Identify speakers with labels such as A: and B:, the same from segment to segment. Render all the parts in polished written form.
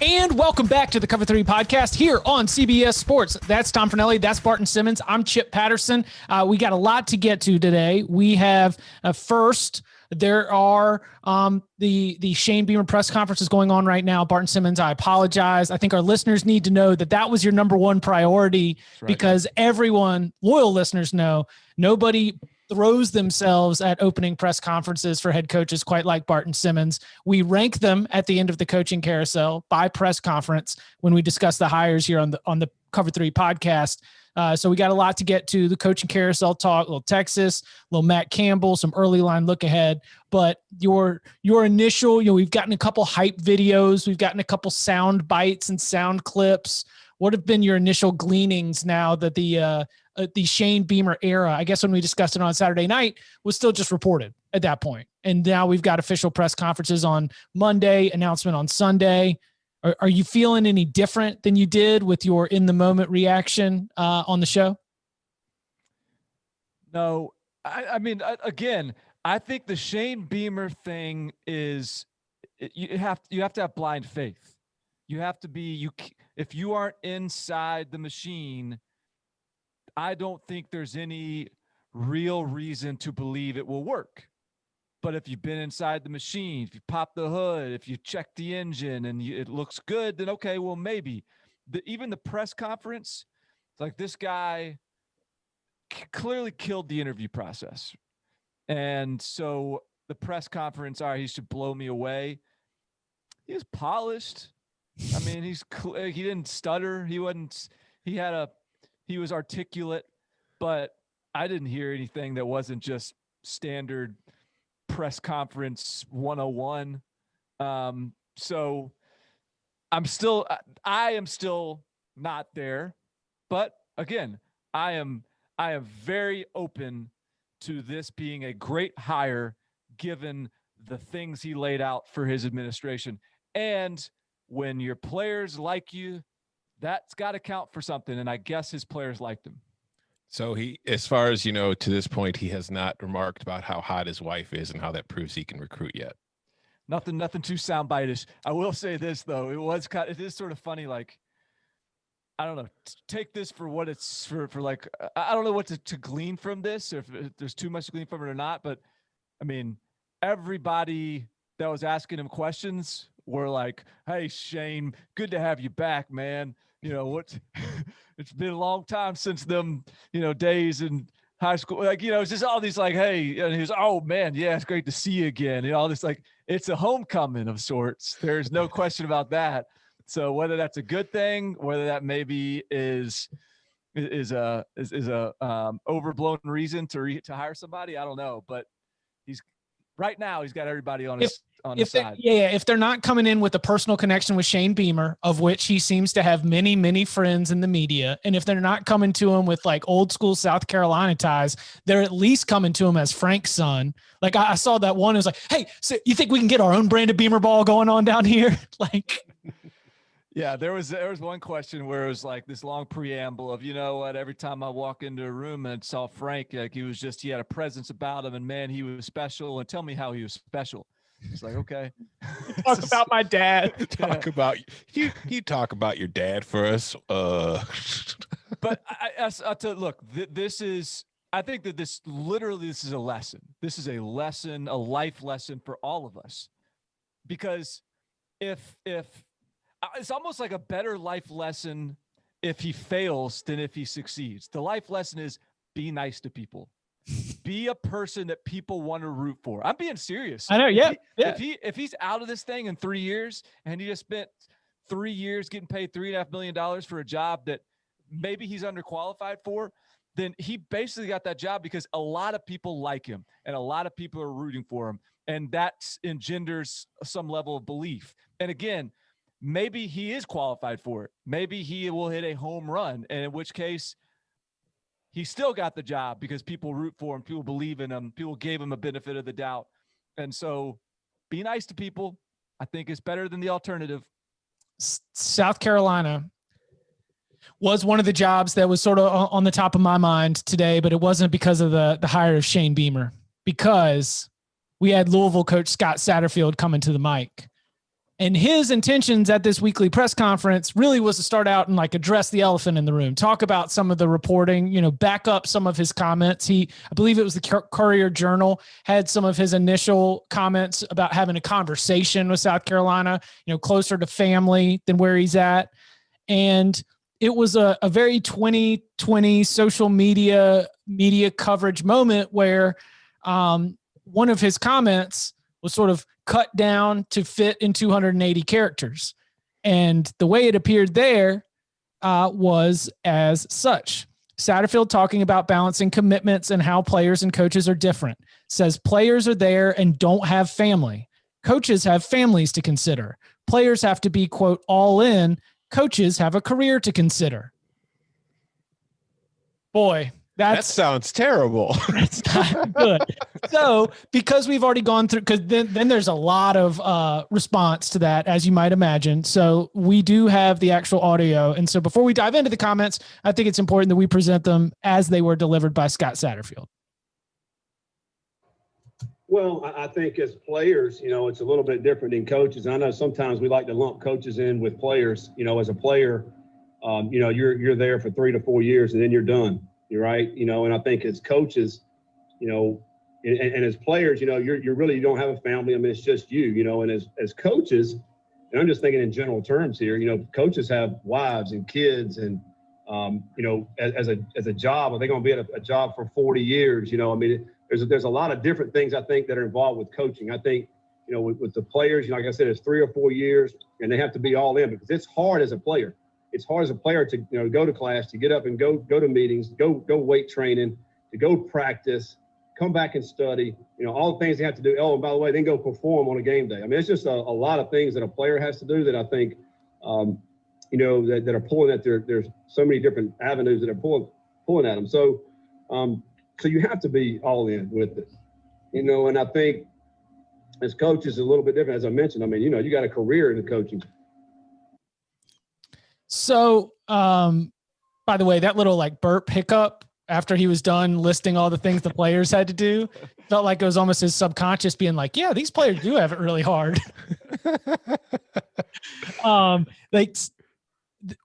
A: And welcome back to the Cover 3 podcast here on CBS Sports. That's Tom Fornelli. That's Barton Simmons. I'm Chip Patterson. We got a lot to get to today. We have first, there are the Shane Beamer press conference is going on right now. Barton Simmons, I apologize. I think our listeners need to know that was your number one priority, right, because everyone, loyal listeners know, nobody throws themselves at opening press conferences for head coaches quite like Barton Simmons. We rank them at the end of the coaching carousel by press conference when we discuss the hires here on the Cover 3 podcast. So we got a lot to get to. The coaching carousel talk, a little Texas, a little Matt Campbell, some early line look ahead. But your initial, we've gotten a couple hype videos, we've gotten a couple sound bites and sound clips. What have been your initial gleanings now that the Shane Beamer era, I guess when we discussed it on Saturday night, was still just reported at that point? And now we've got official press conferences on Monday, announcement on Sunday. Are you feeling any different than you did with your in the moment reaction on the show?
B: No, I mean, again, I think the Shane Beamer thing is you have to have blind faith. You have to be, if you aren't inside the machine, I don't think there's any real reason to believe it will work. But if you've been inside the machine, if you pop the hood, if you check the engine and it looks good, then okay, well, maybe. Even the press conference, it's like this guy clearly killed the interview process. And so the press conference, all right, he should blow me away. He was polished. I mean, he didn't stutter. He was articulate, but I didn't hear anything that wasn't just standard press conference 101. So I am still not there, but again, I am very open to this being a great hire given the things he laid out for his administration. And when your players like you, that's got to count for something. And I guess his players liked him.
C: So he, as far as you know, to this point, he has not remarked about how hot his wife is and how that proves he can recruit yet.
B: Nothing too soundbite-ish. I will say this though. It is sort of funny. Like, I don't know, take this for what it's for like, I don't know what to glean from this, or if there's too much to glean from it or not. But I mean, everybody that was asking him questions were like, "Hey Shane, good to have you back, man. It's been a long time since them, days in high school." Like, it's just all these like, "Hey," and he was, "Oh man, yeah, it's great to see you again." And all this, like, it's a homecoming of sorts. There's no question about that. So whether that's a good thing, whether that maybe is a overblown reason to hire somebody, I don't know. But he's got everybody on his side.
A: If they're not coming in with a personal connection with Shane Beamer, of which he seems to have many, many friends in the media, and if they're not coming to him with like old school South Carolina ties, they're at least coming to him as Frank's son. Like I saw that one. It was like, "Hey, so you think we can get our own brand of Beamer ball going on down here?" Like.
B: Yeah, there was one question where it was like this long preamble of, every time I walk into a room and saw Frank, like he had a presence about him, and man, he was special, and tell me how he was special. It's like, okay.
A: Talk about my dad.
C: Talk about you talk about your dad for us.
B: But I tell you, look, I think that this is a lesson. This is a lesson, a life lesson for all of us, because if it's almost like a better life lesson if he fails than if he succeeds. The life lesson is be nice to people. Be a person that people want to root for. I'm being serious.
A: I know. Yeah.
B: If he's out of this thing in 3 years and he just spent 3 years getting paid $3.5 million for a job that maybe he's underqualified for, then he basically got that job because a lot of people like him and a lot of people are rooting for him. And that engenders some level of belief. And again, maybe he is qualified for it. Maybe he will hit a home run, and in which case he still got the job because people root for him, people believe in him, people gave him a benefit of the doubt. And so be nice to people, I think, is better than the alternative.
A: South Carolina was one of the jobs that was sort of on the top of my mind today, but it wasn't because of the hire of Shane Beamer, because we had Louisville coach Scott Satterfield coming to the mic. And his intentions at this weekly press conference really was to start out and like address the elephant in the room, talk about some of the reporting, back up some of his comments. I believe it was the Courier Journal had some of his initial comments about having a conversation with South Carolina, closer to family than where he's at. And it was a very 2020 social media coverage moment where one of his comments was sort of cut down to fit in 280 characters. And the way it appeared there was as such. Satterfield talking about balancing commitments and how players and coaches are different. Says players are there and don't have family. Coaches have families to consider. Players have to be, quote, all in. Coaches have a career to consider. Boy, that
C: sounds terrible.
A: That's not good. So because we've already gone through, because then there's a lot of response to that, as you might imagine. So we do have the actual audio. And so before we dive into the comments, I think it's important that we present them as they were delivered by Scott Satterfield.
D: Well, I think as players, it's a little bit different than coaches. I know sometimes we like to lump coaches in with players. As a player, you're there for 3 to 4 years and then you're done. You're right. And I think as coaches, and as players, you really don't have a family. I mean, it's just you, and as coaches, and I'm just thinking in general terms here, coaches have wives and kids and, as a job, are they going to be at a job for 40 years? I mean, there's a lot of different things I think that are involved with coaching. I think, with the players, like I said, it's 3 or 4 years and they have to be all in because it's hard as a player. It's hard as a player to go to class, to get up and go to meetings, go weight training, to go practice, come back and study, all the things they have to do. Oh, and by the way, then go perform on a game day. I mean, it's just a lot of things that a player has to do that I think, that are pulling at there's so many different avenues that are pulling at them. So you have to be all in with it, and I think as coaches, a little bit different. As I mentioned, I mean, you got a career in the coaching.
A: So, by the way, that little like burp hiccup after he was done listing all the things the players had to do felt like it was almost his subconscious being like, yeah, these players do have it really hard.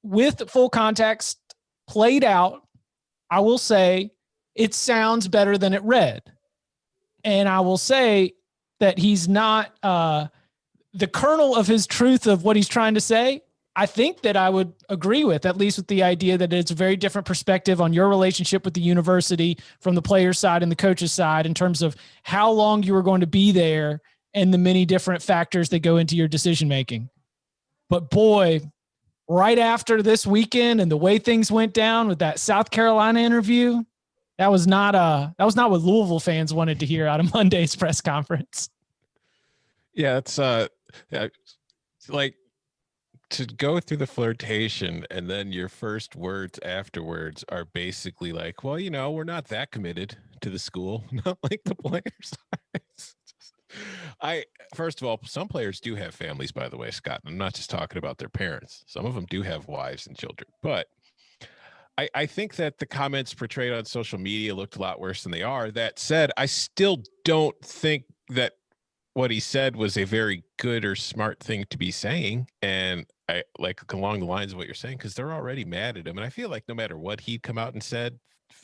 A: With full context played out, I will say it sounds better than it read. And I will say that he's not the kernel of his truth of what he's trying to say. I think that I would agree with, at least with the idea that it's a very different perspective on your relationship with the university from the player's side and the coach's side in terms of how long you were going to be there and the many different factors that go into your decision-making. But boy, right after this weekend and the way things went down with that South Carolina interview, that was not what Louisville fans wanted to hear out of Monday's press conference.
C: Yeah, it's like to go through the flirtation and then your first words afterwards are basically like, well, we're not that committed to the school, not like the players are. First of all, some players do have families, by the way, Scott. I'm not just talking about their parents. Some of them do have wives and children, but I think that the comments portrayed on social media looked a lot worse than they are. That said, I still don't think that what he said was a very good or smart thing to be saying. And I like along the lines of what you're saying, because they're already mad at him. And I feel like no matter what he'd come out and said,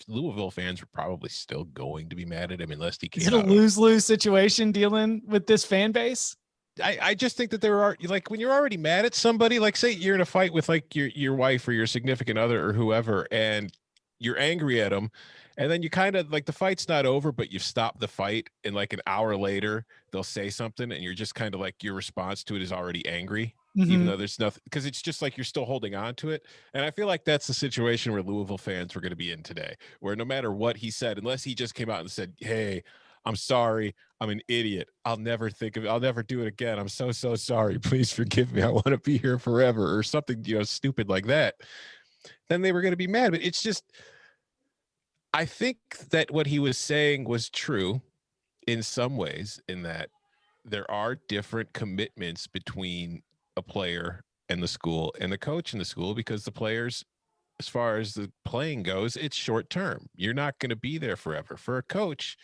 C: Louisville fans were probably still going to be mad at him unless he came out.
A: Is it a lose-lose situation dealing with this fan base?
C: I just think that there are, like, when you're already mad at somebody, like say you're in a fight with like your wife or your significant other or whoever, and you're angry at them, and then you kind of like the fight's not over, but you've stopped the fight, and like an hour later they'll say something and you're just kind of like your response to it is already angry. Even though there's nothing, because it's just like you're still holding on to it. And I feel like that's the situation where Louisville fans were going to be in today, where no matter what he said, unless he just came out and said, hey, I'm sorry, I'm an idiot, I'll never do it again, I'm so sorry, please forgive me, I want to be here forever, or something, stupid like that, then they were going to be mad. But it's just, I think that what he was saying was true in some ways, in that there are different commitments between a player and the school and the coach and the school, because the players, as far as the playing goes, it's short term. You're not going to be there forever. For a coach,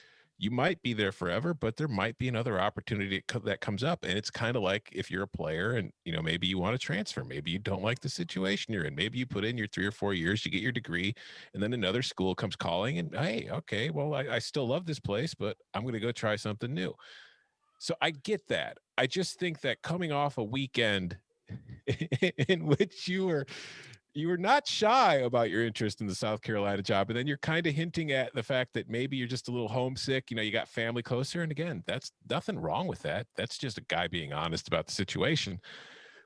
C: you might be there forever, but there might be another opportunity that comes up. And it's kind of like if you're a player and, maybe you want to transfer, maybe you don't like the situation you're in. Maybe you put in your 3 or 4 years, you get your degree, and then another school comes calling and, hey, okay, well, I still love this place, but I'm going to go try something new. So I get that. I just think that coming off a weekend in which you were not shy about your interest in the South Carolina job, and then you're kind of hinting at the fact that maybe you're just a little homesick, you got family closer. And again, that's nothing wrong with that. That's just a guy being honest about the situation.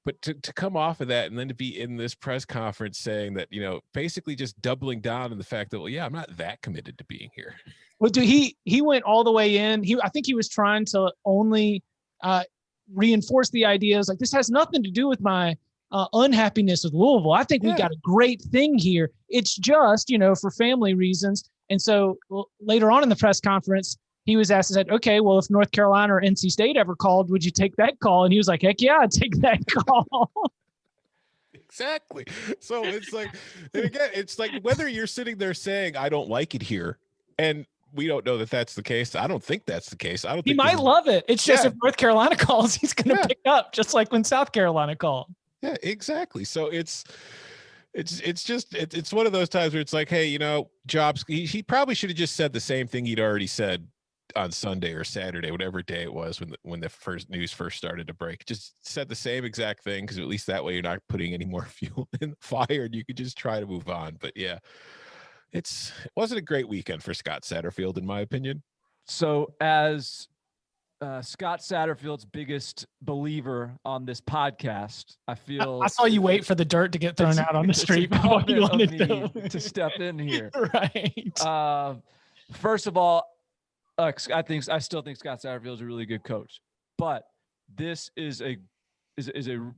C: But to come off of that and then to be in this press conference saying that, basically just doubling down on the fact that, well, yeah, I'm not that committed to being here.
A: Well, dude, he went all the way in. I think he was trying to only reinforce the ideas like this has nothing to do with my unhappiness with Louisville. I think we got a great thing here. It's just, for family reasons. And so later on in the press conference, he was asked, said, okay, well, if North Carolina or NC State ever called, would you take that call? And he was like, heck yeah, I'd take that call.
C: Exactly. So it's like, and again, it's like whether you're sitting there saying, I don't like it here, and we don't know that that's the case. I don't think that's the case. I don't think
A: he might love it. It's just if North Carolina calls, he's going to pick up, just like when South Carolina called.
C: Yeah, exactly. So it's one of those times where it's like, hey, jobs. He probably should have just said the same thing he'd already said on Sunday or Saturday, whatever day it was when the first news first started to break. Just said the same exact thing, because at least that way you're not putting any more fuel in the fire and you could just try to move on. But yeah, it wasn't a great weekend for Scott Satterfield, in my opinion.
B: So as Scott Satterfield's biggest believer on this podcast, I feel
A: I saw you wait for the dirt to get thrown out on the street before you wanted
B: to step in here.
A: Right.
B: First of all, I still think Scott Satterfield is a really good coach, but this is a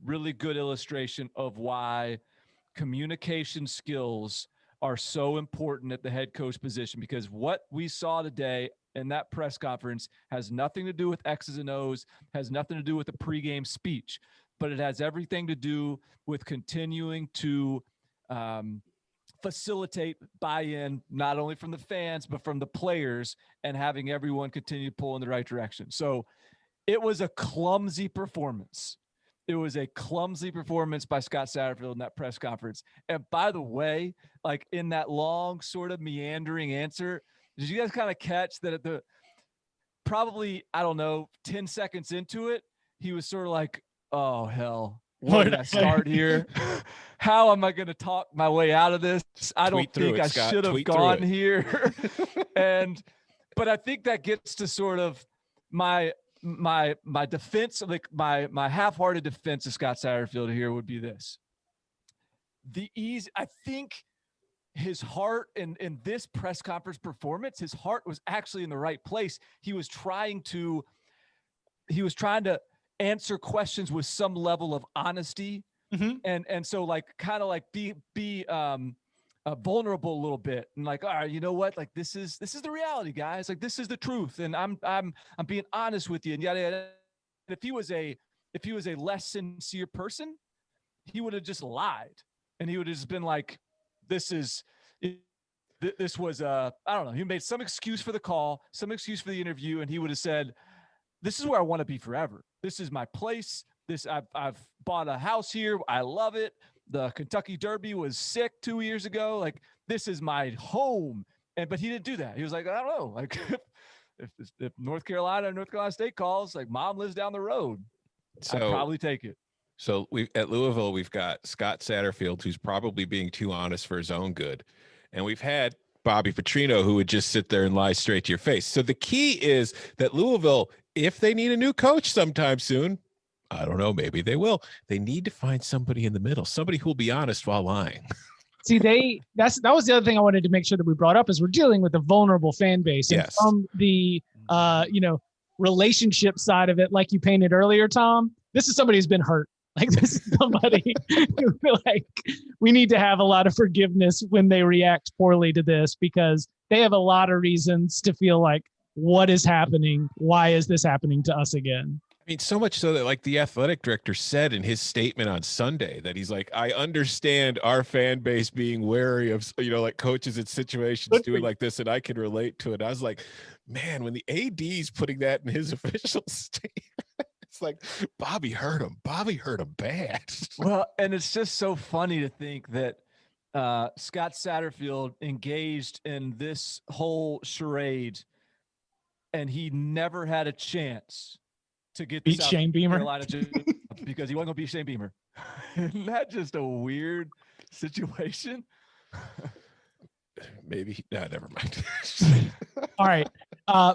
B: really good illustration of why communication skills are so important at the head coach position, because what we saw today in that press conference has nothing to do with X's and O's, has nothing to do with the pregame speech, but it has everything to do with continuing to facilitate buy-in, not only from the fans, but from the players, and having everyone continue to pull in the right direction. So it was a clumsy performance. It was a clumsy performance by Scott Satterfield in that press conference. And by the way, like in that long sort of meandering answer, did you guys kind of catch that at the probably, 10 seconds into it, he was sort of like, oh, hell, where did I start here? How am I going to talk my way out of this? I don't think I should have gone here. But I think that gets to sort of my defense, like my half-hearted defense of Scott Satterfield here would be this. I think his heart in this press conference performance, his heart was actually in the right place. He was trying to answer questions with some level of honesty. Mm-hmm. And so like kind of like be vulnerable a little bit, and like, all right, you know what, like this is the reality, guys, like this is the truth, and I'm being honest with you, and yada yada. If he was a less sincere person, he would have just lied, and he would have just been like, this was I don't know, he made some excuse for the call, some excuse for the interview, and he would have said, this is where I want to be forever. This is my place. I've bought a house here. I love it. The Kentucky Derby was sick 2 years ago. Like, this is my home. But he didn't do that. He was like, I don't know. Like, if North Carolina State calls, like, mom lives down the road, I'd probably take it.
C: So at Louisville, we've got Scott Satterfield, who's probably being too honest for his own good. And we've had Bobby Petrino, who would just sit there and lie straight to your face. So the key is that Louisville, if they need a new coach sometime soon, I don't know, maybe they will, they need to find somebody in the middle, somebody who will be honest while lying.
A: See, that was the other thing I wanted to make sure that we brought up, is we're dealing with a vulnerable fan base. And
C: yes.
A: From the relationship side of it, like you painted earlier, Tom, this is somebody who's been hurt. Like, this is somebody who, like, we need to have a lot of forgiveness when they react poorly to this, because they have a lot of reasons to feel like, what is happening? Why is this happening to us again?
C: I mean, so much so that like the athletic director said in his statement on Sunday that he's like, I understand our fan base being wary of, like coaches in situations doing like this, and I can relate to it. I was like, man, when the AD's putting that in his official statement, it's like Bobby hurt him bad.
B: Well, and it's just so funny to think that Scott Satterfield engaged in this whole charade, and he never had a chance to get
A: beat Shane Beamer
B: because he wasn't going to beat Shane Beamer. Isn't that just a weird situation?
C: Maybe. No, never mind.
A: All right.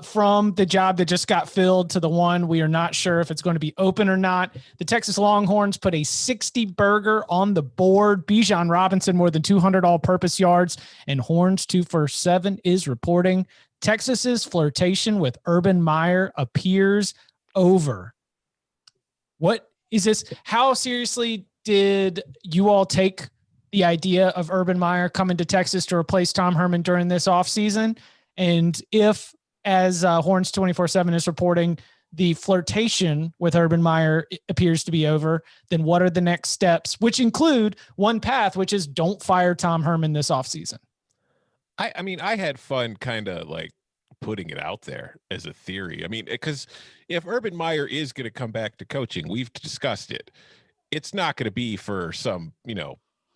A: From the job that just got filled to the one we are not sure if it's going to be open or not, the Texas Longhorns put a 60 burger on the board. Bijan Robinson, more than 200 all-purpose yards, and Horns 2 for 7 is reporting Texas's flirtation with Urban Meyer appears over. What is this? How seriously did you all take the idea of Urban Meyer coming to Texas to replace Tom Herman during this offseason? And if, as Horns 24/7 is reporting, the flirtation with Urban Meyer appears to be over, then what are the next steps, which include one path, which is don't fire Tom Herman this offseason?
C: I mean, I had fun kind of like putting it out there as a theory. I mean, because if Urban Meyer is going to come back to coaching, we've discussed it. It's not going to be for some,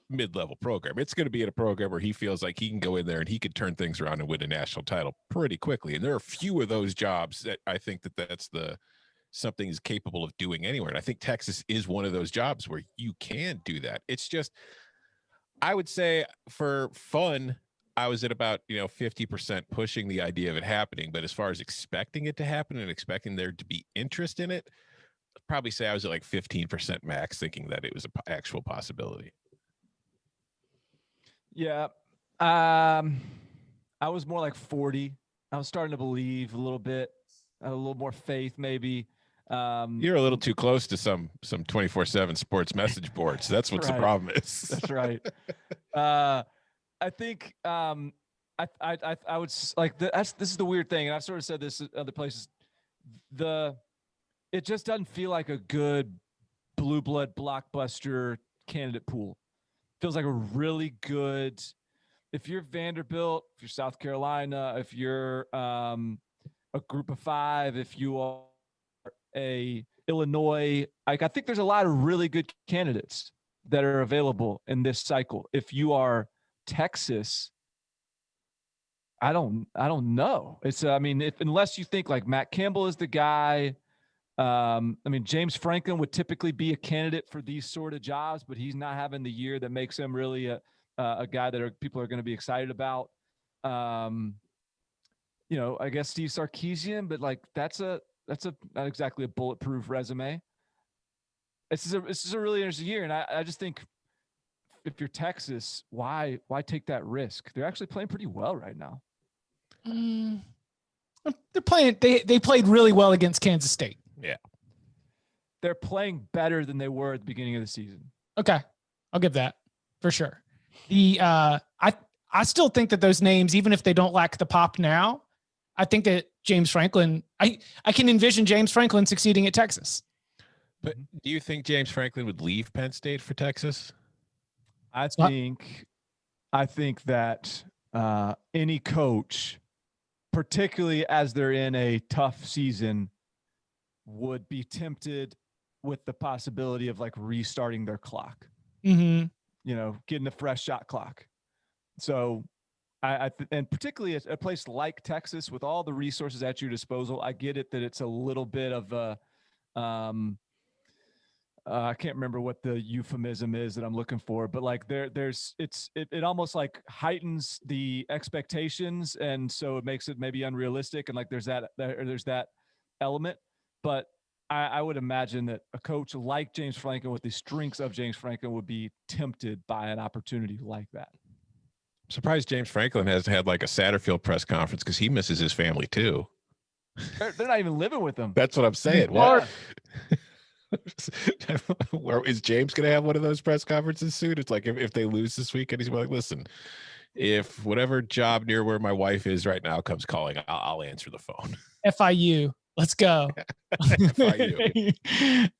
C: mid-level program. It's going to be in a program where he feels like he can go in there and he could turn things around and win a national title pretty quickly. And there are few of those jobs that I think that's something he's capable of doing anywhere. And I think Texas is one of those jobs where you can do that. It's just, I would say for fun, I was at about 50% pushing the idea of it happening, but as far as expecting it to happen and expecting there to be interest in it, I'd probably say I was at like 15% max, thinking that it was an actual possibility.
B: Yeah, I was more like 40. I was starting to believe a little bit, a little more faith maybe.
C: You're a little too close to some 24/7 sports message boards. That's what the problem is.
B: That's right. I think I would like this is the weird thing, and I've sort of said this at other places. It just doesn't feel like a good blue blood blockbuster candidate pool. Feels like a really good. If you're Vanderbilt, if you're South Carolina, if you're a Group of 5, if you are a Illinois, I think there's a lot of really good candidates that are available in this cycle. If you are Texas, I don't know. It's unless you think like Matt Campbell is the guy. James Franklin would typically be a candidate for these sort of jobs, but he's not having the year that makes him really a guy that people are going to be excited about. I guess Steve Sarkisian, but like that's not exactly a bulletproof resume. This is a really interesting year, and I just think if you're Texas, why take that risk? They're actually playing pretty well right now.
A: They're playing. They played really well against Kansas State.
C: Yeah,
B: they're playing better than they were at the beginning of the season.
A: Okay, I'll give that for sure. I still think that those names, even if they don't lack the pop now, I think that James Franklin. I can envision James Franklin succeeding at Texas.
C: But do you think James Franklin would leave Penn State for Texas?
B: I think that any coach, particularly as they're in a tough season, would be tempted with the possibility of like restarting their clock, getting a fresh shot clock. So and particularly a place like Texas with all the resources at your disposal, I get it that it's a little bit of a, I can't remember what the euphemism is that I'm looking for, but like it almost like heightens the expectations. And so it makes it maybe unrealistic. And like there's that element. But I would imagine that a coach like James Franklin with the strengths of James Franklin would be tempted by an opportunity like that.
C: I'm surprised James Franklin hasn't had like a Satterfield press conference because he misses his family too.
B: They're not even living with him.
C: That's what I'm saying. What? Where is James going to have one of those press conferences soon? It's like if they lose this weekend, he's like, listen, if whatever job near where my wife is right now comes calling, I'll answer the phone.
A: FIU. Let's go.
C: FIU.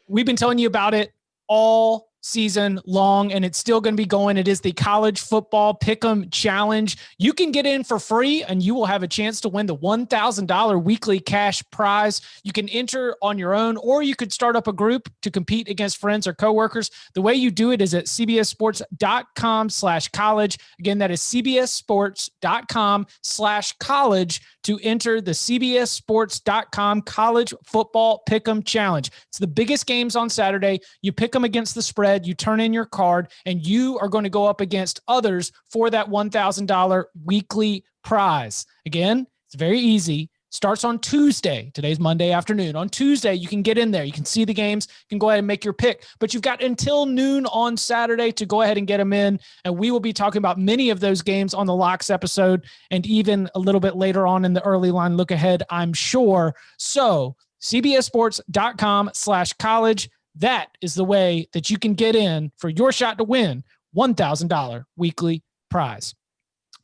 A: We've been telling you about it all season long, and it's still going to be going. It is the College Football Pick'em Challenge. You can get in for free, and you will have a chance to win the $1,000 weekly cash prize. You can enter on your own, or you could start up a group to compete against friends or coworkers. The way you do it is at cbssports.com/college. Again, that is cbssports.com/college to enter the cbssports.com College Football Pick'em Challenge. It's the biggest games on Saturday. You pick them against the spread. You turn in your card, and you are going to go up against others for that $1,000 weekly prize. Again, it's very easy. Starts on Tuesday. Today's Monday afternoon. On Tuesday, you can get in there. You can see the games. You can go ahead and make your pick. But you've got until noon on Saturday to go ahead and get them in. And we will be talking about many of those games on the Locks episode and even a little bit later on in the early line look ahead, I'm sure. So cbssports.com/college. That is the way that you can get in for your shot to win $1,000 weekly prize.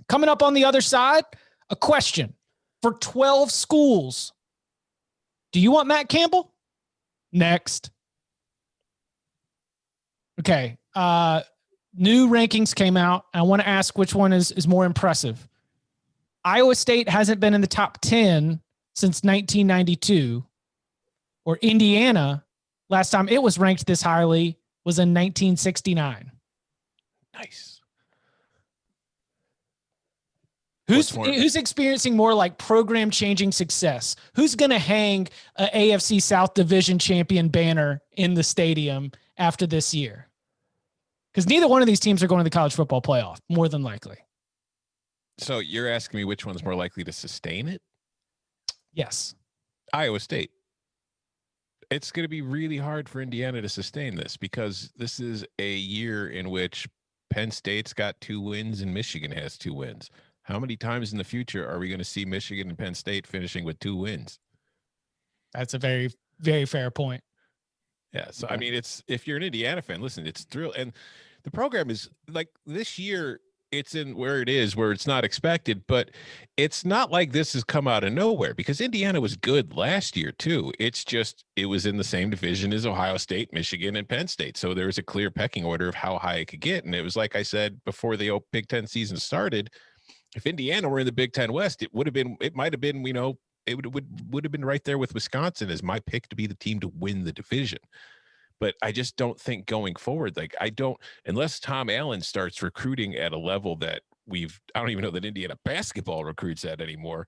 A: Coming up on the other side, a question for 12 schools. Do you want Matt Campbell? Next. Okay. New rankings came out. I want to ask which one is more impressive. Iowa State hasn't been in the top 10 since 1992, or Indiana, last time it was ranked this highly was in 1969.
C: Nice.
A: Who's experiencing more like program changing success? Who's going to hang a AFC South Division champion banner in the stadium after this year? Because neither one of these teams are going to the college football playoff, more than likely.
C: So you're asking me which one's more likely to sustain it?
A: Yes.
C: Iowa State. It's going to be really hard for Indiana to sustain this because this is a year in which Penn State's got 2 wins and Michigan has 2 wins. How many times in the future are we going to see Michigan and Penn State finishing with 2 wins?
A: That's a very, very fair point.
C: Yeah. So, I mean, if you're an Indiana fan, listen, it's thrill. And the program is like this year, it's in where it is, where it's not expected, but it's not like this has come out of nowhere because Indiana was good last year too. It's just, it was in the same division as Ohio State, Michigan, and Penn State. So there was a clear pecking order of how high it could get. And it was like I said, before the Big Ten season started, if Indiana were in the Big Ten West, it might've been, it would have been right there with Wisconsin as my pick to be the team to win the division. But I just don't think going forward, unless Tom Allen starts recruiting at a level that I don't even know that Indiana basketball recruits at anymore.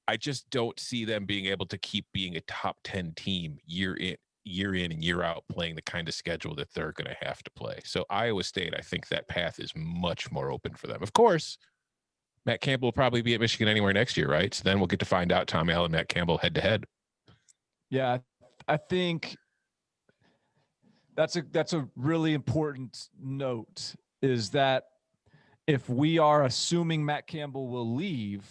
C: I just don't see them being able to keep being a top 10 team year in and year out, playing the kind of schedule that they're going to have to play. So Iowa State, I think that path is much more open for them. Of course, Matt Campbell will probably be at Michigan anywhere next year, right? So then we'll get to find out Tom Allen, Matt Campbell head to head.
B: Yeah, I think that's a really important note, is that if we are assuming Matt Campbell will leave,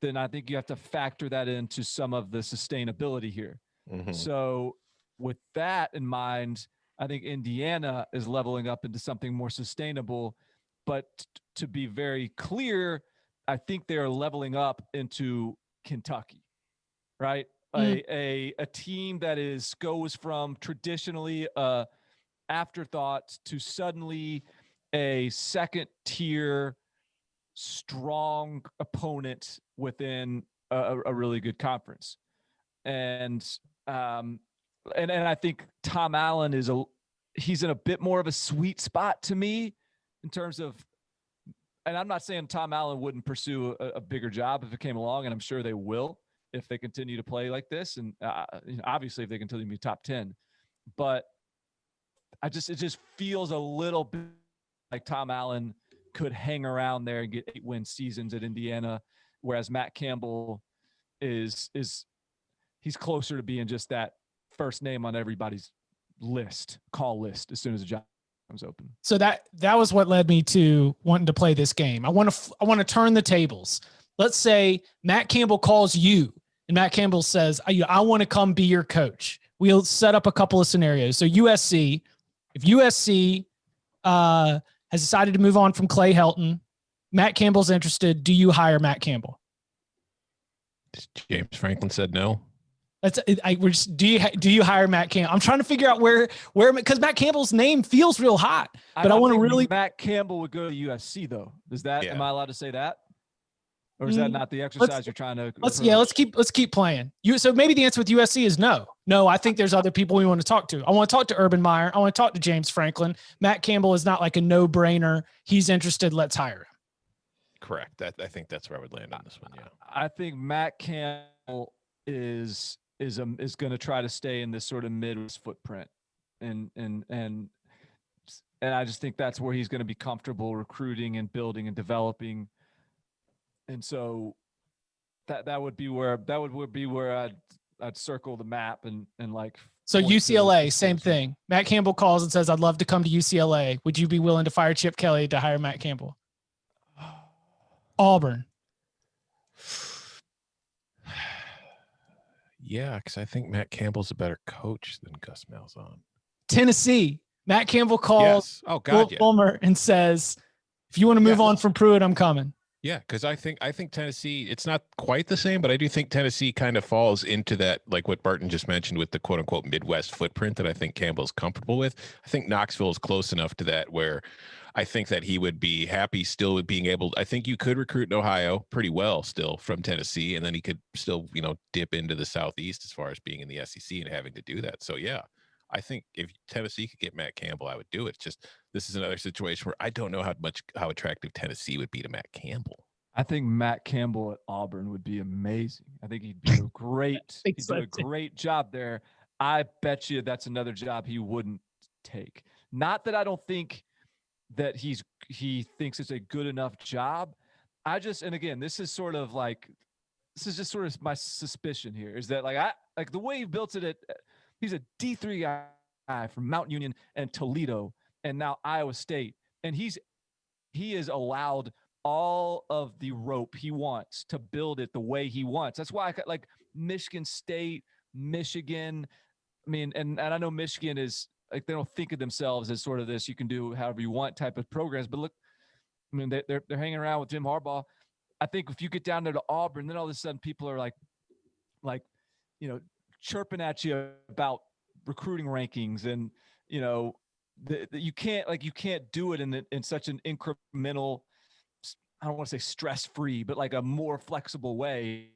B: then I think you have to factor that into some of the sustainability here. Mm-hmm. So with that in mind, I think Indiana is leveling up into something more sustainable. But to be very clear, I think they are leveling up into Kentucky, right? Mm. A team that goes from traditionally afterthought to suddenly a second tier strong opponent within a really good conference. And I think Tom Allen he's in a bit more of a sweet spot to me in terms of, and I'm not saying Tom Allen wouldn't pursue a bigger job if it came along, and I'm sure they will if they continue to play like this. And obviously if they continue to be top 10, but it just feels a little bit like Tom Allen could hang around there and get 8-win seasons at Indiana, whereas Matt Campbell he's closer to being just that first name on everybody's call list as soon as the job comes open. So
A: that was what led me to wanting to play this game. I want to turn the tables. Let's say Matt Campbell calls you and Matt Campbell says, I want to come be your coach. We'll set up a couple of scenarios. So if USC has decided to move on from Clay Helton, Matt Campbell's interested, do you hire Matt Campbell?
C: James Franklin said no.
A: Do you hire Matt Campbell? I'm trying to figure out where because Matt Campbell's name feels real hot, but I want to really.
B: Matt Campbell would go to USC though. Is that?
C: Yeah.
B: Am I allowed to say that? Or is that not the exercise you're trying to? Let's
A: keep playing. So maybe the answer with USC is no. No, I think there's other people we want to talk to. I want to talk to Urban Meyer. I want to talk to James Franklin. Matt Campbell is not like a no-brainer. He's interested. Let's hire him.
C: Correct. I think that's where I would land on this one. Yeah.
B: I think Matt Campbell is going to try to stay in this sort of Midwest footprint, and I just think that's where he's going to be comfortable recruiting and building and developing. And so that would be where I'd circle the map and like.
A: So UCLA, same thing. Matt Campbell calls and says, "I'd love to come to UCLA. Would you be willing to fire Chip Kelly to hire Matt Campbell?" Auburn.
C: Yeah, because I think Matt Campbell's a better coach than Gus Malzahn.
A: Tennessee. Matt Campbell calls Fulmer and says, "If you want to move on from Pruitt, I'm coming."
C: Yeah, because I think Tennessee, it's not quite the same, but I do think Tennessee kind of falls into that, like what Barton just mentioned with the quote unquote Midwest footprint that I think Campbell's comfortable with. I think Knoxville is close enough to that where I think that he would be happy still with being able. I think you could recruit in Ohio pretty well still from Tennessee, and then he could still, dip into the Southeast as far as being in the SEC and having to do that. So yeah, I think if Tennessee could get Matt Campbell, I would do it. Just this is another situation where I don't know how attractive Tennessee would be to Matt Campbell.
B: I think Matt Campbell at Auburn would be amazing. I think he'd do a great job there. I bet you that's another job he wouldn't take. Not that I don't think that he thinks it's a good enough job. And again, this is just sort of my suspicion here is that the way he built it he's a D3 guy from Mount Union and Toledo and now Iowa State. And he is allowed all of the rope he wants to build it the way he wants. That's why I got like Michigan State, Michigan. I mean, and I know Michigan is like, they don't think of themselves as sort of this, you can do however you want type of programs, but look, I mean, they're hanging around with Jim Harbaugh. I think if you get down there to Auburn, then all of a sudden people are like, chirping at you about recruiting rankings and, you can't do it in such an incremental, I don't want to say stress-free, but like a more flexible way.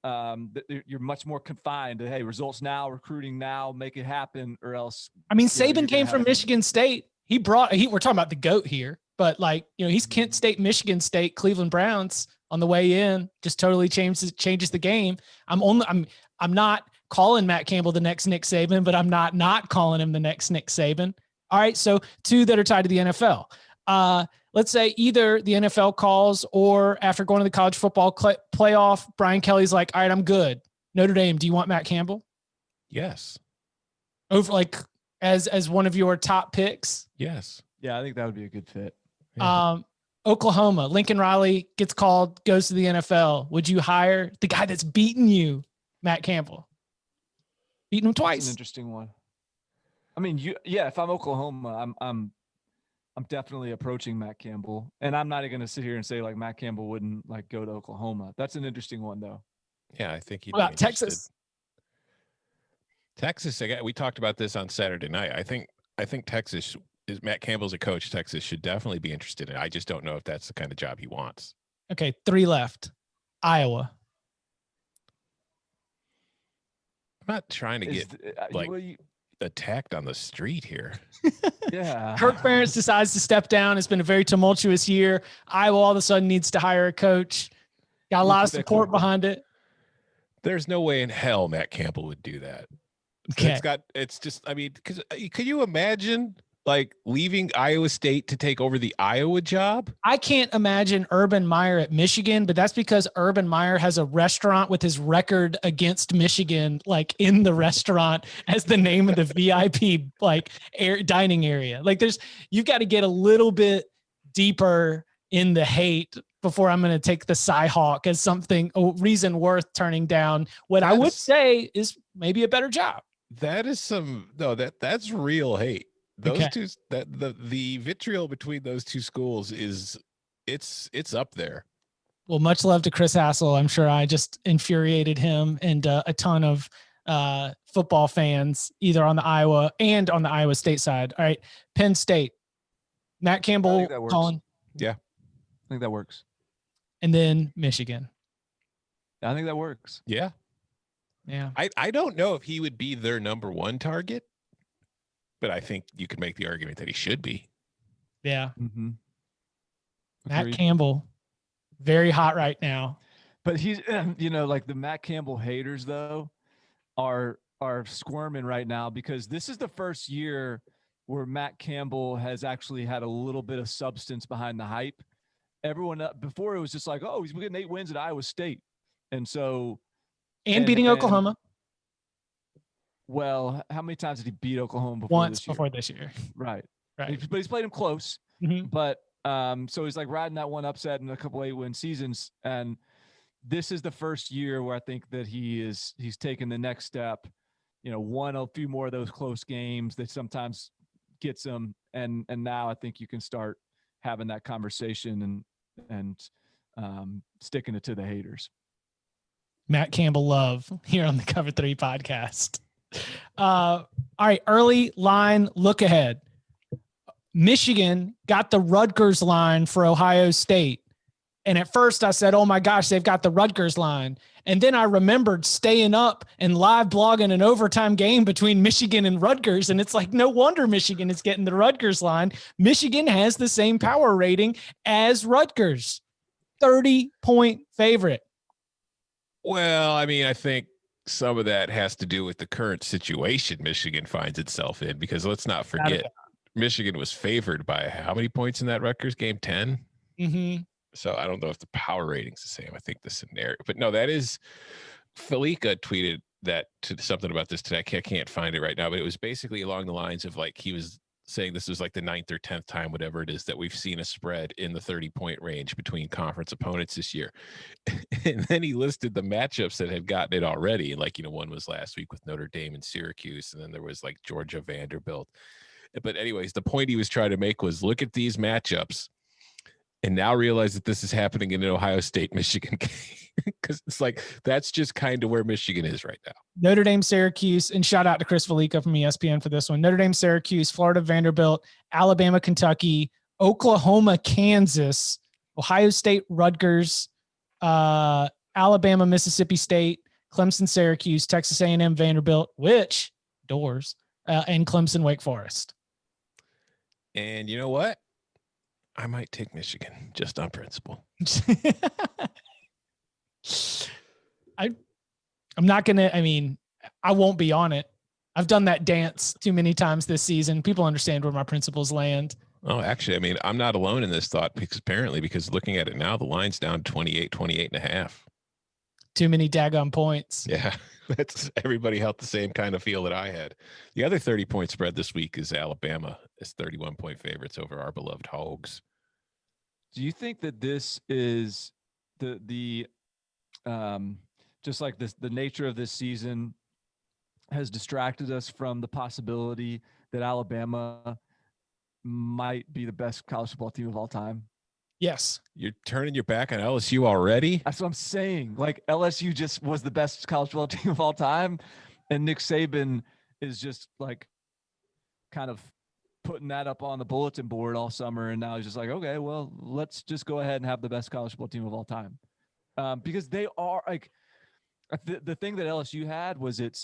B: You're much more confined to, hey, results now, recruiting now, make it happen, or else.
A: I mean, Saban came from Michigan State. We're talking about the GOAT here, but he's Kent State, Michigan State, Cleveland Browns on the way in, just totally changes the game. I'm not calling Matt Campbell the next Nick Saban, but I'm not calling him the next Nick Saban. All right. So two that are tied to the NFL. Let's say either the NFL calls or after going to the college football playoff, Brian Kelly's like, all right, I'm good. Notre Dame, do you want Matt Campbell?
C: Yes.
A: Over as one of your top picks?
C: Yes.
B: Yeah, I think that would be a good fit.
C: Yeah.
A: Oklahoma, Lincoln Riley gets called, goes to the NFL. Would you hire the guy that's beaten you, Matt Campbell? Beaten him twice.
B: That's an interesting one. I mean, if I'm Oklahoma, I'm definitely approaching Matt Campbell, and I'm not going to sit here and say like Matt Campbell wouldn't go to Oklahoma. That's an interesting one though.
C: Yeah, I think he'd
A: be interested. Texas.
C: Texas, we talked about this on Saturday night. I think Texas is Matt Campbell's a coach. Texas should definitely be interested in it. I just don't know if that's the kind of job he wants.
A: Okay, 3 left. Iowa.
C: I'm not trying to get attacked on the street here.
B: Yeah.
A: Kirk Ferentz decides to step down. It's been a very tumultuous year. Iowa all of a sudden needs to hire a could Got a lot of support behind it.
C: There's no way in hell Matt Campbell would do that.
A: Okay.
C: Because could you imagine leaving Iowa State to take over the Iowa job?
A: I can't imagine Urban Meyer at Michigan, but that's because Urban Meyer has a restaurant with his record against Michigan, in the restaurant as the name of the VIP, dining area. You've got to get a little bit deeper in the hate before I'm going to take the Cyhawk as a reason worth turning down. I would say is maybe a better job.
C: That's real hate. Those two, the vitriol between those two schools it's up there.
A: Well, much love to Chris Hassel. I'm sure I just infuriated him and a ton of football fans, either on the Iowa and on the Iowa State side. All right, Penn State, Matt Campbell calling.
B: Yeah, I think that works.
A: And then Michigan.
B: I think that works.
C: Yeah.
A: Yeah.
C: I don't know if he would be their number one target, but I think you could make the argument that he should be.
A: Yeah.
B: Mm-hmm.
A: Matt Campbell, very hot right now.
B: But he's, like the Matt Campbell haters though are squirming right now because this is the first year where Matt Campbell has actually had a little bit of substance behind the hype. Everyone before it was just like, oh, he's getting 8 wins at Iowa State. And so,
A: and beating Oklahoma.
B: Well, how many times did he beat Oklahoma before
A: Once
B: this year?
A: before this year.
B: Right.
A: Right.
B: But he's played him close.
A: Mm-hmm.
B: But so he's like riding that one upset in a couple 8-win seasons. And this is the first year where I think that he's taken the next step, won a few more of those close games that sometimes gets him. And now I think you can start having that conversation and sticking it to the haters.
A: Matt Campbell love here on the Cover 3 podcast. All right. Early line look ahead. Michigan got the Rutgers line for Ohio State. And at first I said, oh my gosh, they've got the Rutgers line. And then I remembered staying up and live blogging an overtime game between Michigan and Rutgers. And it's like, no wonder Michigan is getting the Rutgers line. Michigan has the same power rating as Rutgers. 30-point favorite.
C: Well, I mean, I think some of that has to do with the current situation Michigan finds itself in, because let's not forget, Michigan was favored by how many points in that Rutgers game? 10?
A: Mm-hmm.
C: So I don't know if the power rating's the same. I think the scenario, but no, that is, Felica tweeted that to something about this today. I can't find it right now, but it was basically along the lines of like, he was saying this was like the 9th or 10th time, whatever it is, that we've seen a spread in the 30-point range between conference opponents this year. And then he listed the matchups that had gotten it already. Like, one was last week with Notre Dame and Syracuse, and then there was like Georgia, Vanderbilt. But anyways, the point he was trying to make was look at these matchups and now realize that this is happening in an Ohio State, Michigan game. Because it's like, that's just kind of where Michigan is right now.
A: Notre Dame, Syracuse, and shout out to Chris Felica from ESPN for this one. Notre Dame, Syracuse, Florida, Vanderbilt, Alabama, Kentucky, Oklahoma, Kansas, Ohio State, Rutgers, Alabama, Mississippi State, Clemson, Syracuse, Texas A&M, Vanderbilt, which doors, and Clemson, Wake Forest.
C: And you know what? I might take Michigan just on principle.
A: I'm not going to, I won't be on it. I've done that dance too many times this season. People understand where my principles land.
C: Oh, actually, I'm not alone in this thought because looking at it now, the line's down 28 and a half.
A: Too many daggone points.
C: Yeah. That's everybody held the same kind of feel that I had. The other 30-point spread this week is Alabama as 31-point favorites over our beloved Hogs.
B: Do you think that this is the just like this, the nature of this season has distracted us from the possibility that Alabama might be the best college football team of all time?
A: Yes.
C: You're turning your back on LSU already?
B: That's what I'm saying. Like, LSU just was the best college football team of all time, and Nick Saban is just like kind of putting that up on the bulletin board all summer, and now he's just like, okay, well, let's just go ahead and have the best college football team of all time. Because they are like the thing that LSU had was it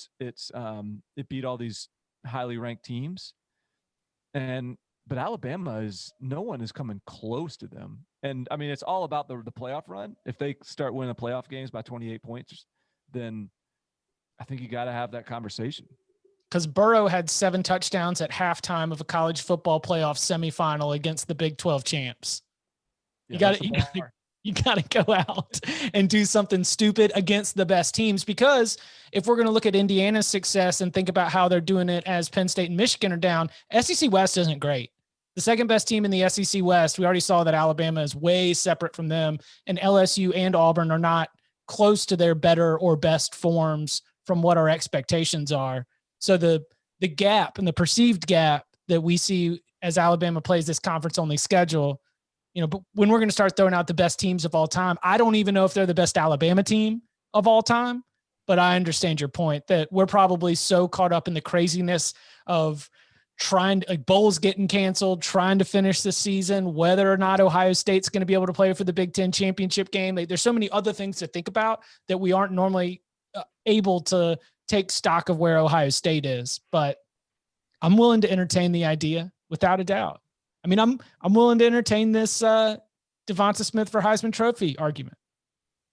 B: beat all these highly ranked teams, but Alabama no one is coming close to them. And it's all about the playoff run. If they start winning the playoff games by 28 points, then I think you got to have that conversation.
A: Because Burrow had 7 touchdowns at halftime of a college football playoff semifinal against the Big 12 champs.
B: Yeah,
A: You got to go out and do something stupid against the best teams, because if we're going to look at Indiana's success and think about how they're doing it as Penn State and Michigan are down, SEC West isn't great. The second best team in the SEC West, we already saw that Alabama is way separate from them, and LSU and Auburn are not close to their better or best forms from what our expectations are. So the gap and the perceived gap that we see as Alabama plays this conference-only schedule, but when we're going to start throwing out the best teams of all time, I don't even know if they're the best Alabama team of all time, but I understand your point that we're probably so caught up in the craziness of trying to, like, bowls getting canceled, trying to finish the season, whether or not Ohio State's going to be able to play for the Big Ten championship game. Like, there's so many other things to think about that we aren't normally able to take stock of where Ohio State is, but I'm willing to entertain the idea without a doubt. I mean, I'm willing to entertain this Devonta Smith for Heisman Trophy argument.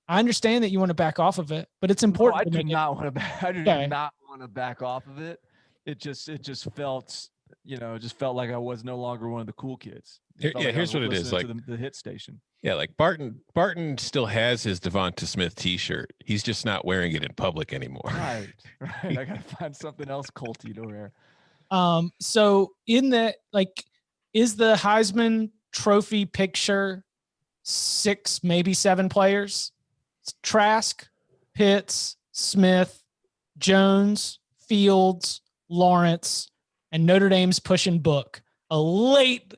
A: I understand that you want to back off of it, but it's important.
B: I do not want to back off of it. It just felt, it just felt like I was no longer one of the cool kids.
C: Here's what it is like
B: the hit station.
C: Yeah, like Barton still has his Devonta Smith T-shirt. He's just not wearing it in public anymore.
B: Right. I gotta find something else culty to wear.
A: So in that, like, is the Heisman Trophy picture 6, maybe 7 players? It's Trask, Pitts, Smith, Jones, Fields, Lawrence, and Notre Dame's pushing Book. A late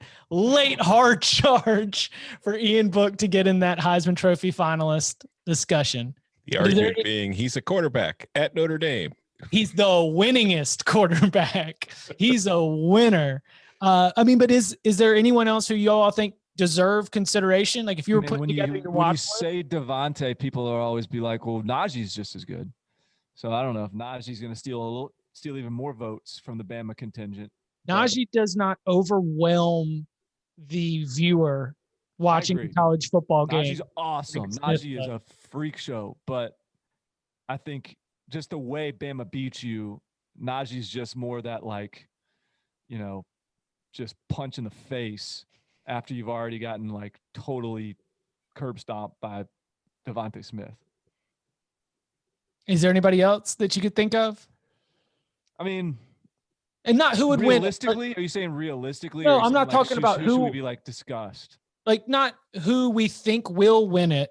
A: hard charge for Ian Book to get in that Heisman Trophy finalist discussion.
C: The argument being he's a quarterback at Notre Dame.
A: He's the winningest quarterback. He's a winner. But is there anyone else who you all think deserve consideration? Like, if you were putting together your watch list?
B: When you say Devontae, people will always be like, well, Najee's just as good. So I don't know if Najee's going to steal even more votes from the Bama contingent.
A: Najee does not overwhelm the viewer watching the college football game.
B: Najee's awesome. Najee is a freak show, but I think just the way Bama beats you, Najee's just more that, like, just punch in the face after you've already gotten, like, totally curb stomped by Devonta Smith.
A: Is there anybody else that you could think of?
B: I mean,
A: and not who would win.
B: Realistically, are you saying realistically?
A: No, I'm not talking about who
B: would be, like, discussed.
A: Like, not who we think will win it.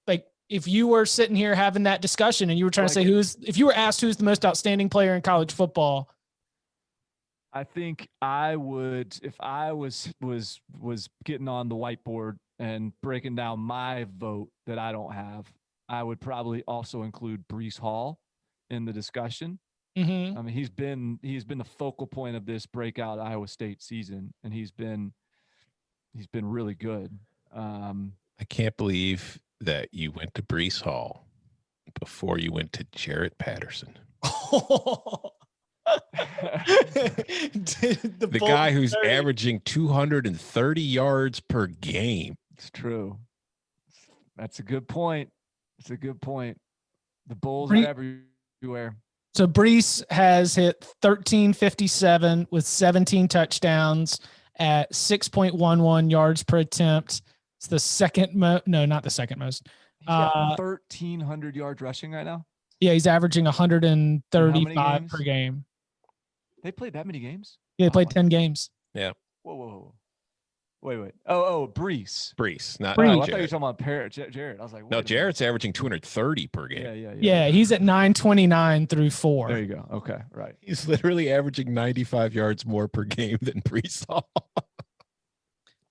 A: Like, if you were sitting here having that discussion and you were trying to say if you were asked who's the most outstanding player in college football,
B: I think I would, if I was getting on the whiteboard and breaking down my vote that I don't have, I would probably also include Breece Hall in the discussion.
A: Mm-hmm.
B: I mean, he's been the focal point of this breakout Iowa State season, and he's been really good.
C: I can't believe that you went to Breece Hall before you went to Jarrett Patterson. the guy who's averaging 230 yards per game.
B: It's true. That's a good point. It's a good point. The Bulls are everywhere.
A: So Breece has hit 1357 with 17 touchdowns at 6.11 yards per attempt. It's the second most. No, not the second most.
B: He's got 1,300 yards rushing right now.
A: Yeah, he's averaging 135 per game.
B: They played that many games?
A: Yeah, they played 10 games.
C: Yeah.
B: Whoa. Wait. Oh, Breece.
C: Not
B: I
C: Jarrett.
B: thought you were talking about Jarrett. I was like,
C: no, Jarrett's averaging 230 per game.
A: Yeah, he's at 929 through 4.
B: There you go. Okay, right.
C: He's literally averaging 95 yards more per game than Breece Hall.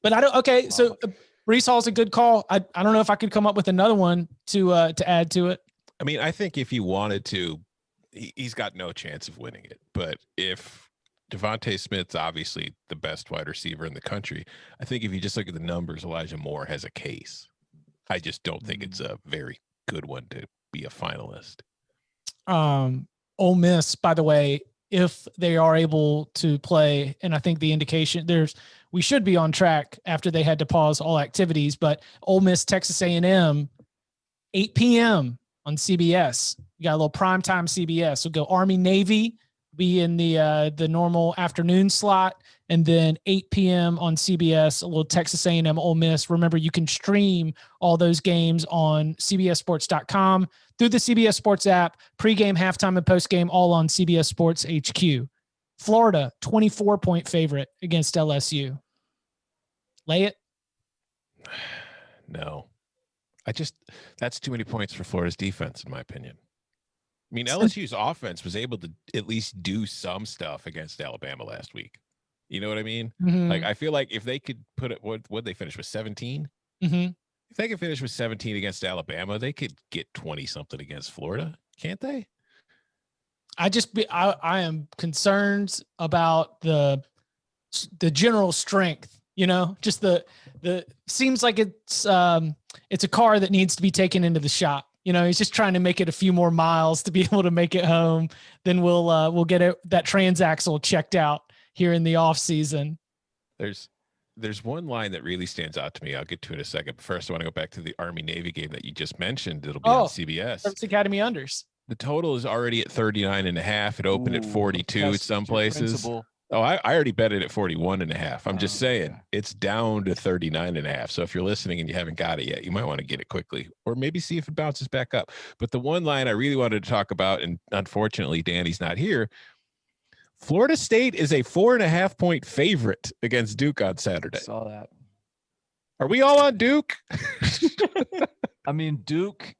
A: But I don't. Okay, so Breece Hall's a good call. I don't know if I could come up with another one to add to it.
C: I mean, I think if he wanted to, he's got no chance of winning it. But if Devonta Smith's obviously the best wide receiver in the country, I think if you just look at the numbers, Elijah Moore has a case. I just don't think it's a very good one to be a finalist.
A: Ole Miss, by the way, if they are able to play, and I think the indication we should be on track after they had to pause all activities, but Ole Miss, Texas A&M, 8 p.m. on CBS. You got a little primetime CBS. So go Army Navy, be in the normal afternoon slot, and then 8 p.m. on CBS, a little Texas A&M Ole Miss. Remember, you can stream all those games on cbssports.com through the CBS Sports app, pregame, halftime, and postgame, all on CBS Sports HQ. Florida, 24-point favorite against LSU. Lay it?
C: No. That's too many points for Florida's defense, in my opinion. I mean, LSU's offense was able to at least do some stuff against Alabama last week. You know what I mean?
A: Mhm.
C: Like, I feel like if they could put it, what they finish with 17?
A: Mhm.
C: If they could finish with 17 against Alabama, they could get 20 something against Florida, can't they?
A: I am concerned about the general strength, just the seems like it's a car that needs to be taken into the shop. He's just trying to make it a few more miles to be able to make it home. Then we'll get that transaxle checked out here in the off season.
C: There's one line that really stands out to me. I'll get to it in a second. But first, I want to go back to the Army-Navy game that you just mentioned. It'll be on CBS.
A: Service Academy unders.
C: The total is already at 39.5. It opened at 42 at some places.
B: Principle.
C: Oh, I already bet it at 41.5. I'm just saying it's down to 39.5. So if you're listening and you haven't got it yet, you might want to get it quickly, or maybe see if it bounces back up. But the one line I really wanted to talk about, and unfortunately Danny's not here, Florida State is a 4.5 point favorite against Duke on Saturday.
B: Saw that.
C: Are we all on Duke?
B: I mean, Duke,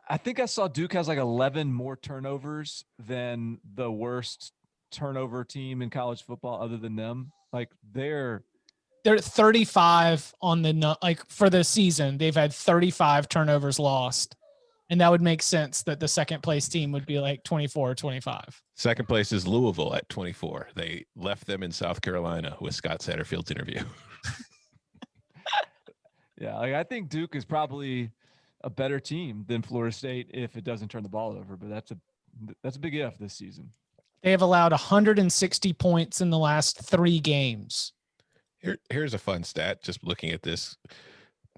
B: I think I saw Duke has like 11 more turnovers than the worst turnover team in college football other than them. Like they're
A: at 35 on for the season. They've had 35 turnovers lost. And that would make sense that the second place team would be like 24 or 25.
C: Second place is Louisville at 24. They left them in South Carolina with Scott Satterfield's interview.
B: Yeah, like I think Duke is probably a better team than Florida State if it doesn't turn the ball over, but that's a big if this season.
A: They have allowed 160 points in the last 3 games.
C: Here's a fun stat, just looking at this,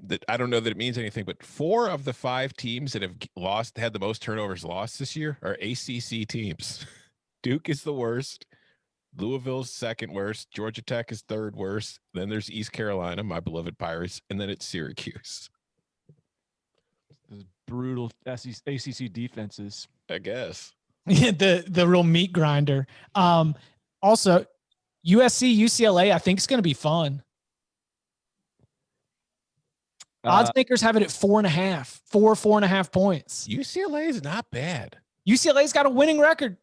C: that I don't know that it means anything, but 4 of the 5 teams that have had the most turnovers lost this year are ACC teams. Duke is the worst. Louisville's second worst. Georgia Tech is third worst. Then there's East Carolina, my beloved Pirates, and then it's Syracuse.
B: Those brutal ACC defenses,
C: I guess.
A: the real meat grinder. Also, USC, UCLA, I think it's going to be fun. Odds makers have it at 4.5 points.
C: UCLA is not bad.
A: UCLA's got a winning record.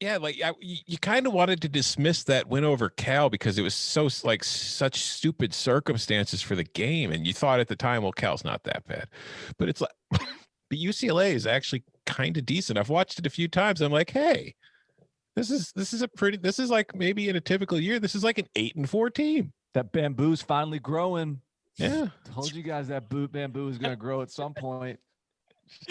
C: You kind of wanted to dismiss that win over Cal because it was such stupid circumstances for the game. And you thought at the time, well, Cal's not that bad, but it's like, but UCLA is actually kind of decent. I've watched it a few times. I'm like, hey, this is like maybe in a typical year, this is like an 8-4 team.
B: That bamboo's finally growing.
C: Yeah.
B: Told you guys that bamboo is going to grow at some point.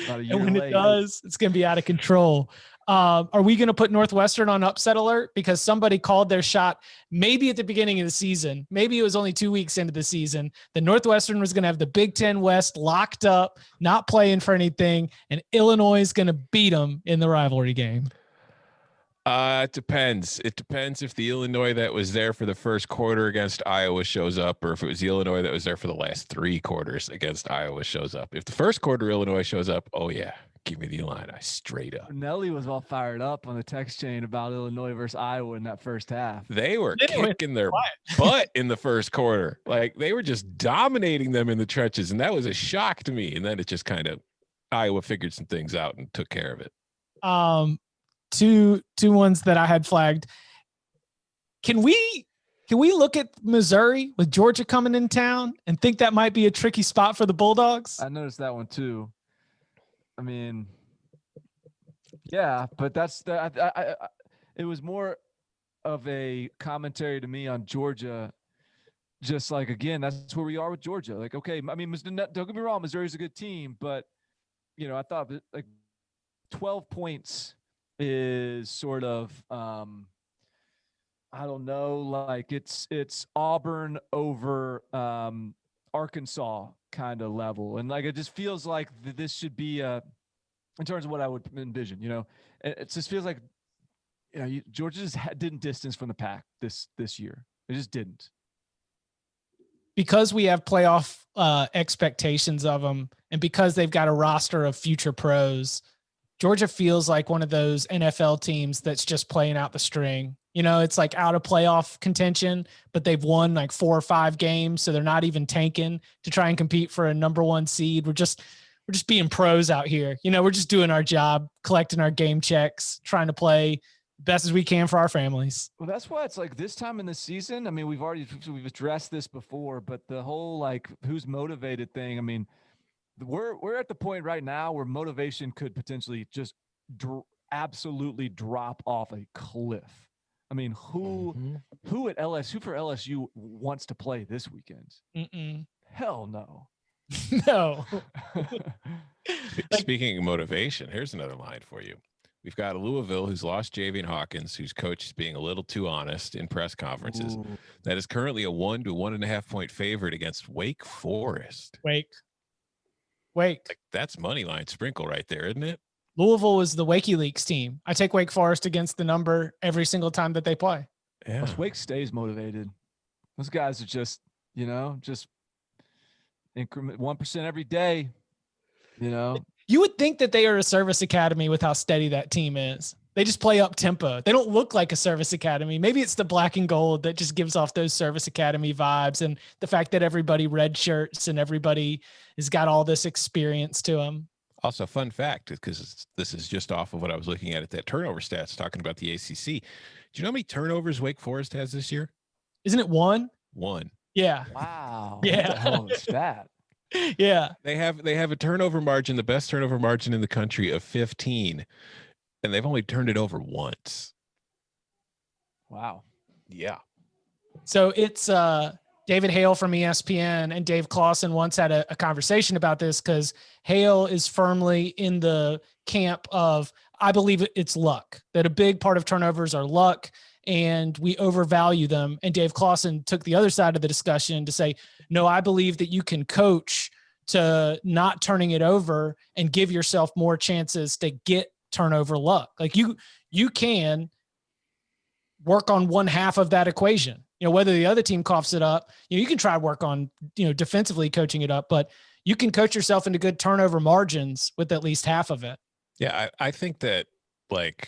B: About a year
A: And when
B: late.
A: it does, it's going to be out of control. Are we going to put Northwestern on upset alert because somebody called their shot maybe at the beginning of the season? Maybe it was only 2 weeks into the season. The Northwestern was going to have the Big Ten West locked up, not playing for anything, and Illinois is going to beat them in the rivalry game.
C: It depends. It depends if the Illinois that was there for the first quarter against Iowa shows up, or if it was the Illinois that was there for the last 3 quarters against Iowa shows up. If the first quarter Illinois shows up, oh yeah, give me the Illini straight up.
B: Nelly was all fired up on the text chain about Illinois versus Iowa in that first half.
C: They were kicking their butt in the first quarter. Like they were just dominating them in the trenches, and that was a shock to me. And then it just kind of Iowa figured some things out and took care of it.
A: Two ones that I had flagged. Can we look at Missouri with Georgia coming in town and think that might be a tricky spot for the Bulldogs?
B: I noticed that one too. I mean, yeah, but it was more of a commentary to me on Georgia. Just like, again, that's where we are with Georgia. Like, okay, I mean, don't get me wrong, Missouri's a good team, but I thought like 12 points is sort of I don't know, like it's Auburn over Arkansas kind of level, and like it just feels like this should be in terms of what I would envision. It just feels like Georgia just didn't distance from the pack this year. It just didn't,
A: because we have playoff expectations of them, and because they've got a roster of future pros. Georgia feels like one of those NFL teams that's just playing out the string. It's like out of playoff contention, but they've won like 4 or 5 games. So they're not even tanking to try and compete for a number 1 seed. We're just being pros out here. We're just doing our job, collecting our game checks, trying to play best as we can for our families.
B: Well, that's why it's like this time in the season. I mean, we've addressed this before, but the whole like who's motivated thing. I mean, we're at the point right now where motivation could potentially just absolutely drop off a cliff. I mean, who at LSU for LSU wants to play this weekend? Hell no.
A: No.
C: Speaking of motivation, here's another line for you. We've got Louisville, who's lost Javian Hawkins, whose coach is being a little too honest in press conferences. Ooh. That is currently a 1 to 1.5 point favorite against Wake Forest.
A: Wake.
C: Like, that's money line sprinkle right there, isn't it?
A: Louisville is the Wakey Leaks team. I take Wake Forest against the number every single time that they play.
C: Yeah.
B: Plus Wake stays motivated. Those guys are just increment 1% every day. You
A: would think that they are a service academy with how steady that team is. They just play up tempo. They don't look like a service academy. Maybe it's the black and gold that just gives off those service academy vibes, and the fact that everybody red shirts and everybody has got all this experience to them.
C: Also, fun fact, because this is just off of what I was looking at that turnover stats talking about the ACC. Do you know how many turnovers Wake Forest has this year?
A: Isn't it 1?
C: 1.
A: Yeah.
B: Wow.
A: Yeah.
B: What the hell is that?
A: Yeah.
C: They have a turnover margin, the best turnover margin in the country of 15, and they've only turned it over once.
B: Wow.
C: Yeah.
A: So it's David Hale from ESPN and Dave Clawson once had a conversation about this, because Hale is firmly in the camp of, I believe it's luck, that a big part of turnovers are luck and we overvalue them. And Dave Clawson took the other side of the discussion to say, no, I believe that you can coach to not turning it over and give yourself more chances to get turnover luck. Like you can work on one half of that equation. Whether the other team coughs it up, you can try to work on, defensively coaching it up, but you can coach yourself into good turnover margins with at least half of it.
C: Yeah. I think that like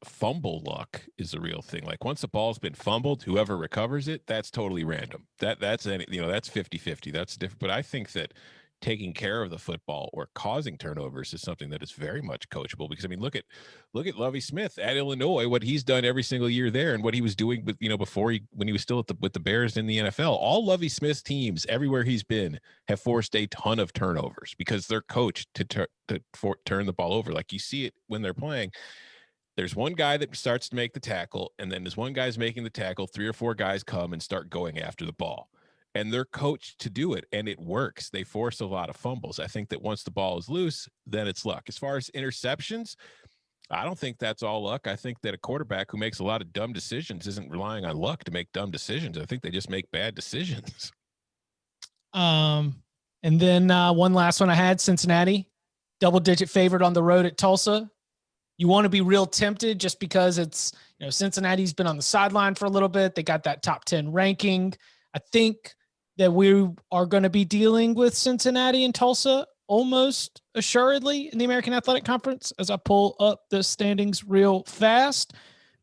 C: fumble luck is a real thing. Like once the ball's been fumbled, whoever recovers it, that's totally random. That's 50-50. That's different. But I think that taking care of the football or causing turnovers is something that is very much coachable, because I mean, look at Lovie Smith at Illinois, what he's done every single year there, and what he was doing with, before when he was still with the Bears in the NFL. All Lovie Smith's teams everywhere he's been have forced a ton of turnovers because they're coached to turn the ball over. Like you see it when they're playing. There's one guy that starts to make the tackle, and then as one guy's making the tackle, 3 or 4 guys come and start going after the ball. And they're coached to do it, and it works. They force a lot of fumbles. I think that once the ball is loose, then it's luck. As far as interceptions, I don't think that's all luck. I think that a quarterback who makes a lot of dumb decisions isn't relying on luck to make dumb decisions. I think they just make bad decisions.
A: And then one last one I had, Cincinnati, double-digit favorite on the road at Tulsa. You want to be real tempted just because it's, Cincinnati's been on the sideline for a little bit. They got that top 10 ranking. I think that we are going to be dealing with Cincinnati and Tulsa almost assuredly in the American Athletic Conference as I pull up the standings real fast.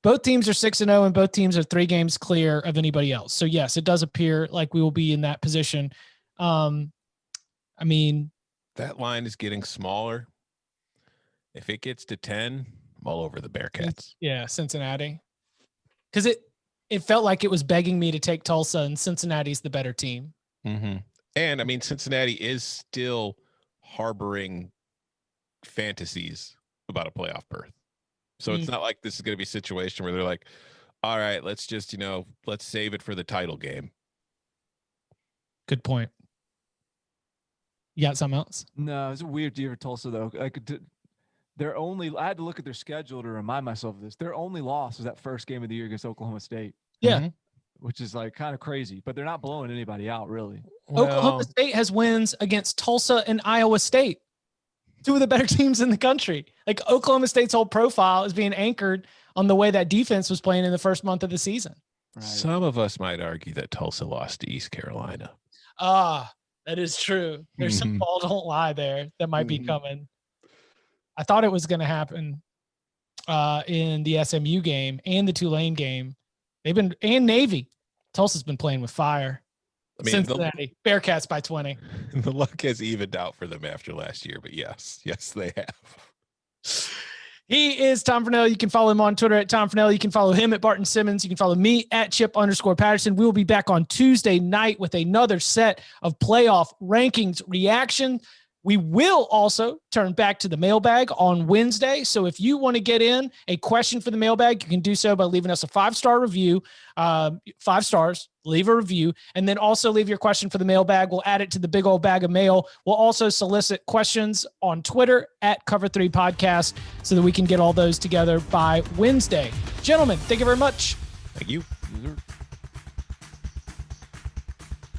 A: Both teams are 6-0 and both teams are 3 games clear of anybody else. So yes, it does appear like we will be in that position. I mean,
C: that line is getting smaller. If it gets to 10, I'm all over the Bearcats.
A: Yeah, Cincinnati. Because it felt like it was begging me to take Tulsa, and Cincinnati's the better team.
C: Mm-hmm. And I mean, Cincinnati is still harboring fantasies about a playoff berth. So it's not like this is going to be a situation where they're like, all right, let's just, let's save it for the title game.
A: Good point. You got something else?
B: No, it's a weird year for Tulsa, though. I had to look at their schedule to remind myself of this. Their only loss was that first game of the year against Oklahoma State.
A: Yeah.
C: Mm-hmm.
B: Which is like kind of crazy, but they're not blowing anybody out, really.
A: Oklahoma State has wins against Tulsa and Iowa State, 2 of the better teams in the country. Like Oklahoma State's whole profile is being anchored on the way that defense was playing in the first month of the season.
B: Right.
C: Some of us might argue that Tulsa lost to East Carolina.
A: That is true. There's some ball don't lie there that might be coming. I thought it was going to happen in the SMU game and the Tulane game. And Navy. Tulsa's been playing with fire. I mean, Cincinnati Bearcats by 20.
C: The luck has evened out for them after last year, but yes, they have.
A: He is Tom Fernell. You can follow him on Twitter at Tom Fernell. You can follow him at Barton Simmons. You can follow me at Chip_Patterson. We will be back on Tuesday night with another set of playoff rankings reaction. We will also turn back to the mailbag on Wednesday. So if you want to get in a question for the mailbag, you can do so by leaving us a 5-star review, 5 stars, leave a review, and then also leave your question for the mailbag. We'll add it to the big old bag of mail. We'll also solicit questions on Twitter at Cover3 Podcast so that we can get all those together by Wednesday. Gentlemen, thank you very much.
C: Thank you.
B: Yes, sir.